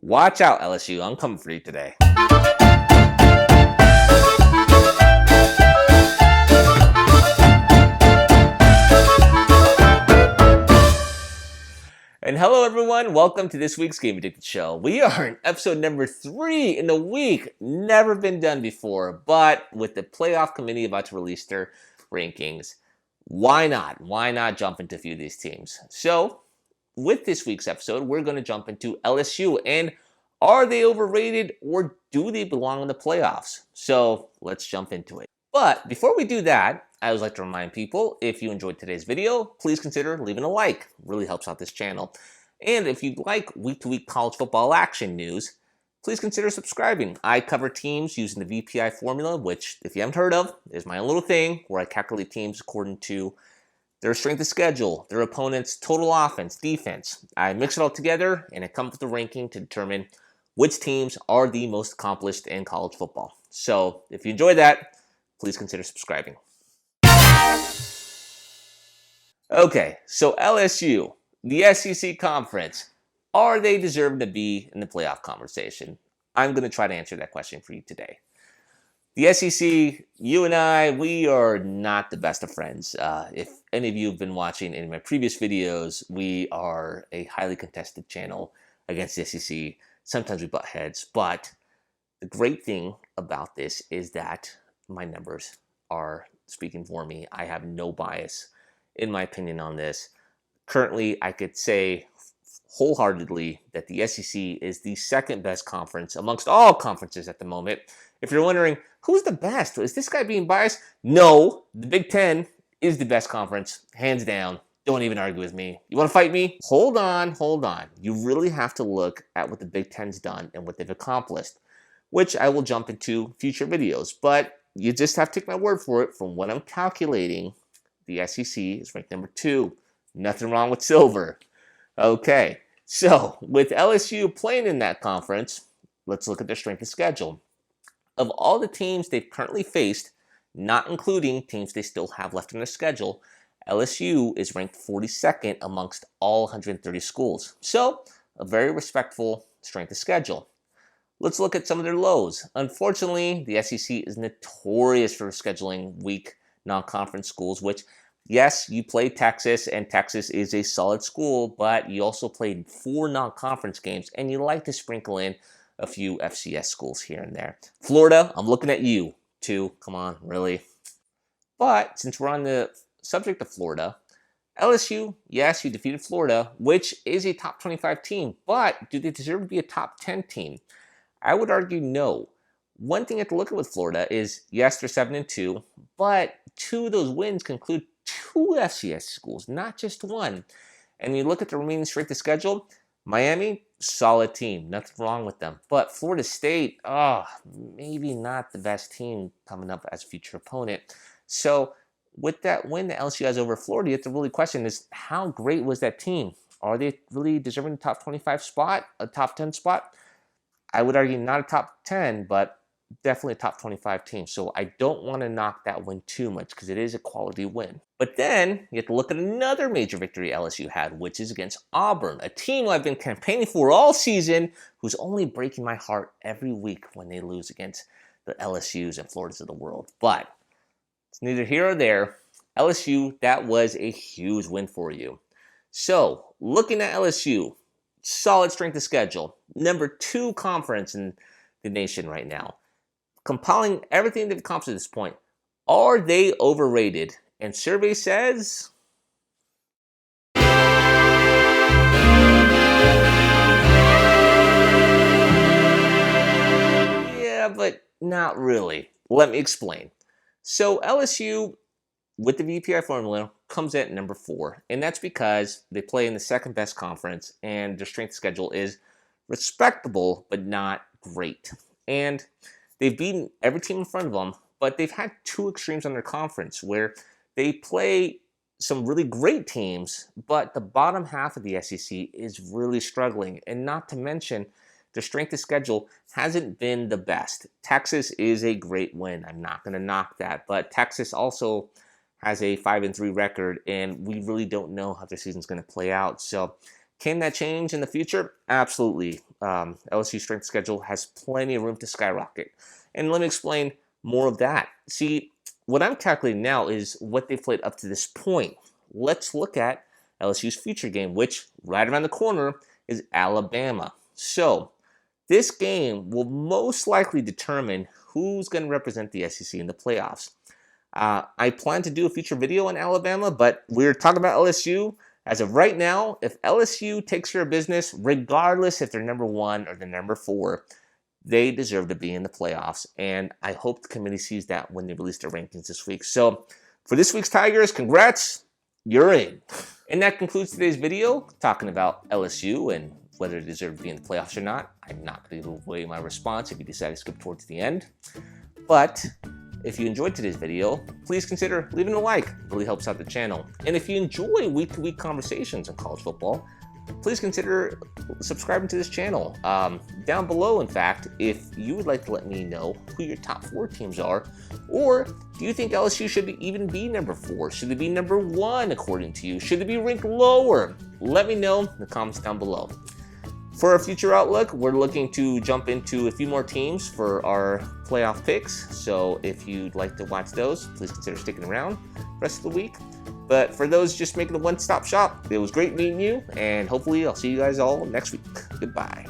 Watch out, LSU. I'm coming for you today. And hello, everyone. Welcome to this week's Game Addicted Show. We are in episode number 3 in a week. Never been done before, but with the playoff committee about to release their rankings, why not? Why not jump into a few of these teams? So, with this week's episode, we're going to jump into LSU and are they overrated or do they belong in the playoffs? So, let's jump into it. But before we do that, I always like to remind people, if you enjoyed today's video, please consider leaving a like. It really helps out this channel. And if you'd like week-to-week college football action news, please consider subscribing. I cover teams using the VPI formula, which, if you haven't heard of, is my own little thing where I calculate teams according to their strength of schedule, their opponent's total offense, defense. I mix it all together, and it comes with a ranking to determine which teams are the most accomplished in college football. So if you enjoy that, please consider subscribing. Okay, so LSU, the SEC conference, are they deserving to be in the playoff conversation? I'm going to try to answer that question for you today. The SEC, you and I, we are not the best of friends. If any of you have been watching any of my previous videos, we are a highly contested channel against the SEC. Sometimes we butt heads, but the great thing about this is that my numbers are speaking for me. I have no bias in my opinion on this. Currently, I could say wholeheartedly that the SEC is the second best conference amongst all conferences at the moment. If you're wondering, who's the best? Is this guy being biased? No, the Big Ten is the best conference, hands down. Don't even argue with me. You want to fight me? Hold on. You really have to look at what the Big Ten's done and what they've accomplished, which I will jump into future videos. But you just have to take my word for it. From what I'm calculating, the SEC is ranked number 2. Nothing wrong with silver. Okay, so with LSU playing in that conference, let's look at their strength of schedule. Of all the teams they've currently faced, not including teams they still have left in their schedule, LSU is ranked 42nd amongst all 130 schools. So, a very respectful strength of schedule. Let's look at some of their lows. Unfortunately, the SEC is notorious for scheduling weak non-conference schools, which, yes, you play Texas, and Texas is a solid school, but you also played 4 non-conference games, and you like to sprinkle in a few FCS schools here and there. Florida, I'm looking at you, too. Come on, really? But since we're on the subject of Florida, LSU, yes, you defeated Florida, which is a top 25 team, but do they deserve to be a top 10 team? I would argue no. One thing you have to look at with Florida is, yes, they're 7-2, but 2 of those wins conclude 2 FCS schools, not just 1. And you look at the remaining strength of schedule, Miami, solid team, nothing wrong with them. But Florida State, maybe not the best team coming up as a future opponent. So with that win that LSU has over Florida, you have to really question is, how great was that team? Are they really deserving a top 25 spot, a top 10 spot? I would argue not a top 10, but definitely a top 25 team. So I don't want to knock that win too much because it is a quality win. But then you have to look at another major victory LSU had, which is against Auburn, a team I've been campaigning for all season, who's only breaking my heart every week when they lose against the LSUs and Floridas of the world. But it's neither here or there. LSU, that was a huge win for you. So looking at LSU, solid strength of schedule, number 2 conference in the nation right now. Compiling everything they've accomplished at this point, are they overrated? And survey says, yeah, but not really. Let me explain. So LSU, with the VPI formula, comes at number 4, and that's because they play in the second best conference, and their strength schedule is respectable, but not great. And they've beaten every team in front of them, but they've had 2 extremes on their conference where they play some really great teams, but the bottom half of the SEC is really struggling. And not to mention, their strength of schedule hasn't been the best. Texas is a great win. I'm not going to knock that, but Texas also has a 5-3 record, and we really don't know how their season's going to play out. So Can that change in the future? Absolutely. LSU's strength schedule has plenty of room to skyrocket. And let me explain more of that. See, what I'm calculating now is what they've played up to this point. Let's look at LSU's future game, which right around the corner is Alabama. So this game will most likely determine who's going to represent the SEC in the playoffs. I plan to do a future video on Alabama, but we're talking about LSU. As of right now, if LSU takes care of business, regardless if they're number 1 or they're number 4, they deserve to be in the playoffs. And I hope the committee sees that when they release their rankings this week. So for this week's Tigers, congrats, you're in. And that concludes today's video, talking about LSU and whether they deserve to be in the playoffs or not. I'm not going to give away my response if you decide to skip towards the end. But if you enjoyed today's video, please consider leaving a like. It really helps out the channel. And if you enjoy week-to-week conversations on college football, please consider subscribing to this channel. Down below, in fact, if you would like to let me know who your top 4 teams are, or do you think LSU should even be number 4? Should it be number 1 according to you? Should it be ranked lower? Let me know in the comments down below. For our future outlook, we're looking to jump into a few more teams for our playoff picks. So if you'd like to watch those, please consider sticking around the rest of the week. But for those just making a one-stop shop, it was great meeting you, and hopefully I'll see you guys all next week. Goodbye.